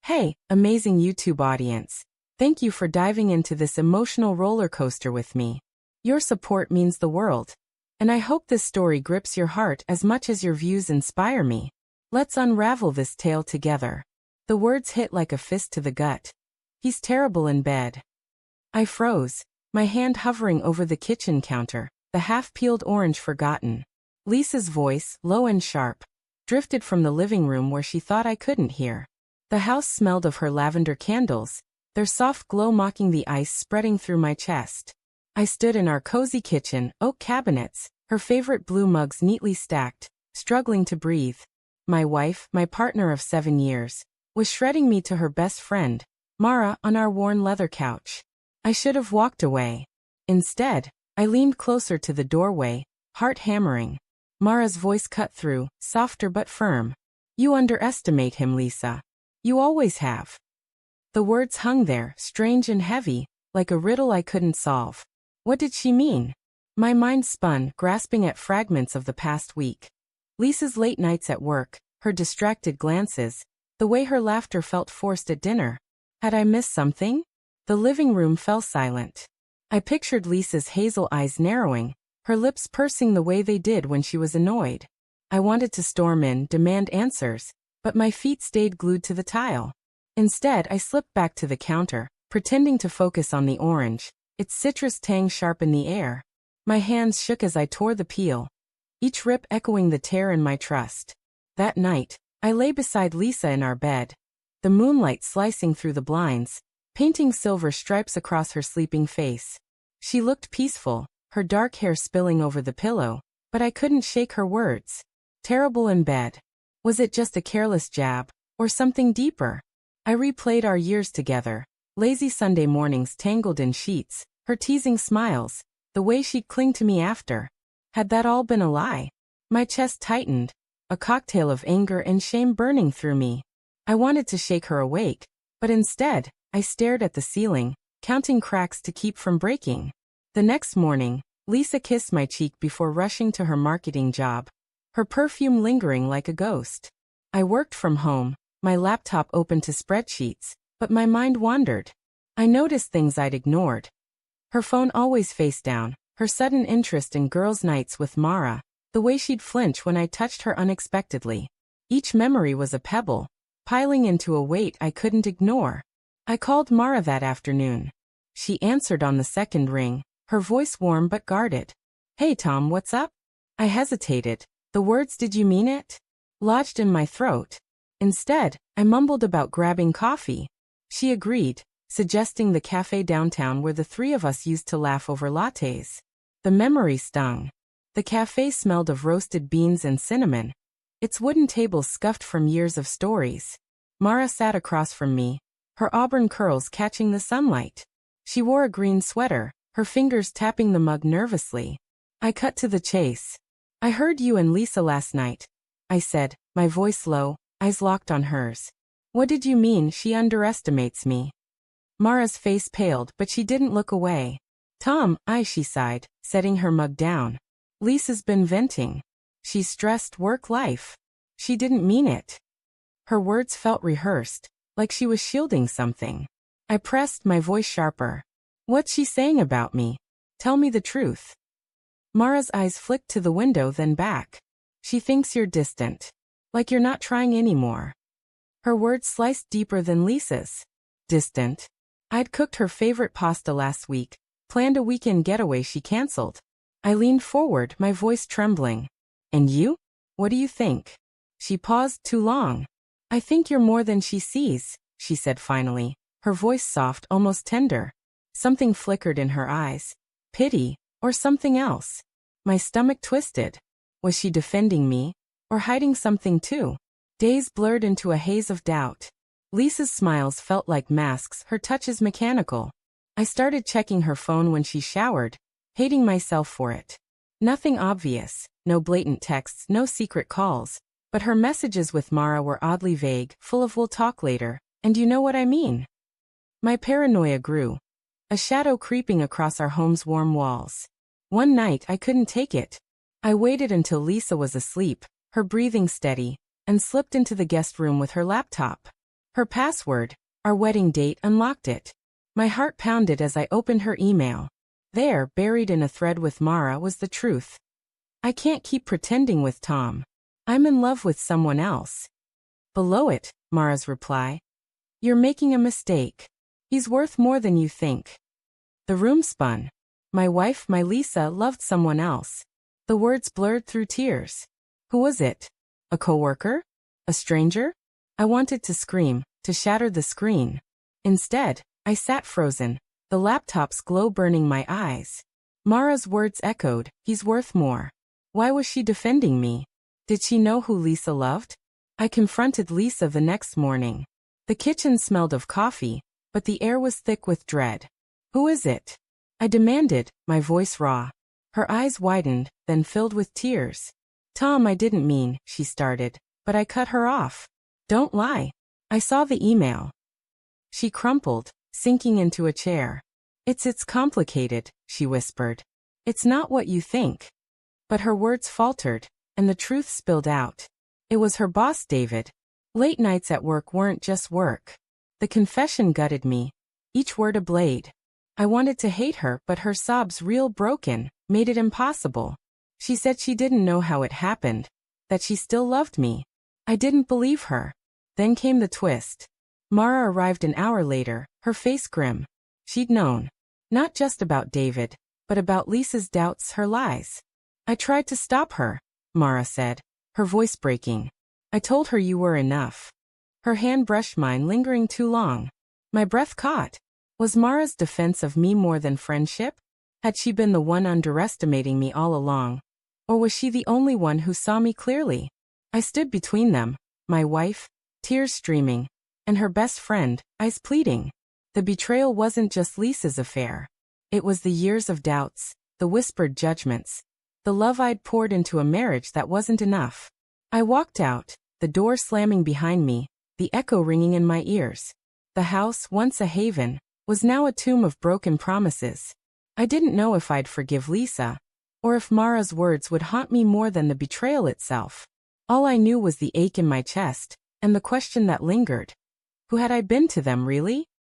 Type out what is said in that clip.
Hey, amazing YouTube audience. Thank you for diving into this emotional roller coaster with me. Your support means the world. And I hope this story grips your heart as much as your views inspire me. Let's unravel this tale together. The words hit like a fist to the gut. He's terrible in bed. I froze, my hand hovering over the kitchen counter, the half-peeled orange forgotten. Lisa's voice, low and sharp, drifted from the living room where she thought I couldn't hear. The house smelled of her lavender candles, their soft glow mocking the ice spreading through my chest. I stood in our cozy kitchen, oak cabinets, her favorite blue mugs neatly stacked, struggling to breathe. My wife, my partner of 7 years, was shredding me to her best friend, Mara, on our worn leather couch. I should have walked away. Instead, I leaned closer to the doorway, heart hammering. Mara's voice cut through, softer but firm. You underestimate him, Lisa. You always have. The words hung there, strange and heavy, like a riddle I couldn't solve. What did she mean? My mind spun, grasping at fragments of the past week. Lisa's late nights at work, her distracted glances, the way her laughter felt forced at dinner. Had I missed something? The living room fell silent. I pictured Lisa's hazel eyes narrowing, her lips pursing the way they did when she was annoyed. I wanted to storm in, demand answers, but my feet stayed glued to the tile. Instead, I slipped back to the counter, pretending to focus on the orange, its citrus tang sharp in the air. My hands shook as I tore the peel, each rip echoing the tear in my trust. That night, I lay beside Lisa in our bed, the moonlight slicing through the blinds, painting silver stripes across her sleeping face. She looked peaceful, her dark hair spilling over the pillow, but I couldn't shake her words. Terrible in bed. Was it just a careless jab, or something deeper? I replayed our years together, lazy Sunday mornings tangled in sheets, her teasing smiles, the way she'd cling to me after. Had that all been a lie? My chest tightened, a cocktail of anger and shame burning through me. I wanted to shake her awake, but instead, I stared at the ceiling, counting cracks to keep from breaking. The next morning, Lisa kissed my cheek before rushing to her marketing job, her perfume lingering like a ghost. I worked from home, my laptop open to spreadsheets, but my mind wandered. I noticed things I'd ignored. Her phone always face down, her sudden interest in girls' nights with Mara, the way she'd flinch when I touched her unexpectedly. Each memory was a pebble, piling into a weight I couldn't ignore. I called Mara that afternoon. She answered on the second ring, her voice warm but guarded. Hey Tom, what's up? I hesitated. The words "did you mean it?" lodged in my throat. Instead, I mumbled about grabbing coffee. She agreed, suggesting the cafe downtown where the three of us used to laugh over lattes. The memory stung. The cafe smelled of roasted beans and cinnamon, its wooden tables scuffed from years of stories. Mara sat across from me, her auburn curls catching the sunlight. She wore a green sweater, her fingers tapping the mug nervously. I cut to the chase. I heard you and Lisa last night, I said, my voice low, eyes locked on hers. What did you mean she underestimates me? Mara's face paled, but she didn't look away. Tom, she sighed, setting her mug down. Lisa's been venting. She's stressed work-life. She didn't mean it. Her words felt rehearsed, like she was shielding something. I pressed, my voice sharper. What's she saying about me? Tell me the truth. Mara's eyes flicked to the window then back. She thinks you're distant. Like you're not trying anymore. Her words sliced deeper than Lisa's. Distant. I'd cooked her favorite pasta last week, planned a weekend getaway she canceled. I leaned forward, my voice trembling. And you? What do you think? She paused too long. I think you're more than she sees, she said finally, her voice soft, almost tender. Something flickered in her eyes. Pity, or something else. My stomach twisted. Was she defending me, or hiding something too? Days blurred into a haze of doubt. Lisa's smiles felt like masks, her touches mechanical. I started checking her phone when she showered, hating myself for it. Nothing obvious, no blatant texts, no secret calls, but her messages with Mara were oddly vague, full of "we'll talk later," and you know what I mean. My paranoia grew, a shadow creeping across our home's warm walls. One night I couldn't take it. I waited until Lisa was asleep, her breathing steady, and slipped into the guest room with her laptop. Her password, our wedding date, unlocked it. My heart pounded as I opened her email. There, buried in a thread with Mara, was the truth. I can't keep pretending with Tom. I'm in love with someone else. Below it, Mara's reply. You're making a mistake. He's worth more than you think. The room spun. My wife, my Lisa, loved someone else. The words blurred through tears. Who was it? A coworker? A stranger? I wanted to scream, to shatter the screen. Instead, I sat frozen, the laptop's glow burning my eyes. Mara's words echoed, he's worth more. Why was she defending me? Did she know who Lisa loved? I confronted Lisa the next morning. The kitchen smelled of coffee, but the air was thick with dread. Who is it? I demanded, my voice raw. Her eyes widened, then filled with tears. Tom, I didn't mean, she started, but I cut her off. Don't lie. I saw the email. She crumpled, sinking into a chair. It's complicated, she whispered. It's not what you think. But her words faltered, and the truth spilled out. It was her boss, David. Late nights at work weren't just work. The confession gutted me, each word a blade. I wanted to hate her, but her sobs, real broken, made it impossible. She said she didn't know how it happened, that she still loved me. I didn't believe her. Then came the twist. Mara arrived an hour later, her face grim. She'd known. Not just about David, but about Lisa's doubts, her lies. I tried to stop her, Mara said, her voice breaking. I told her you were enough. Her hand brushed mine, lingering too long. My breath caught. Was Mara's defense of me more than friendship? Had she been the one underestimating me all along? Or was she the only one who saw me clearly? I stood between them, my wife, tears streaming, and her best friend, eyes pleading. The betrayal wasn't just Lisa's affair. It was the years of doubts, the whispered judgments, the love I'd poured into a marriage that wasn't enough. I walked out, the door slamming behind me, the echo ringing in my ears. The house, once a haven, was now a tomb of broken promises. I didn't know if I'd forgive Lisa, or if Mara's words would haunt me more than the betrayal itself. All I knew was the ache in my chest, and the question that lingered. Who had I been to them, really?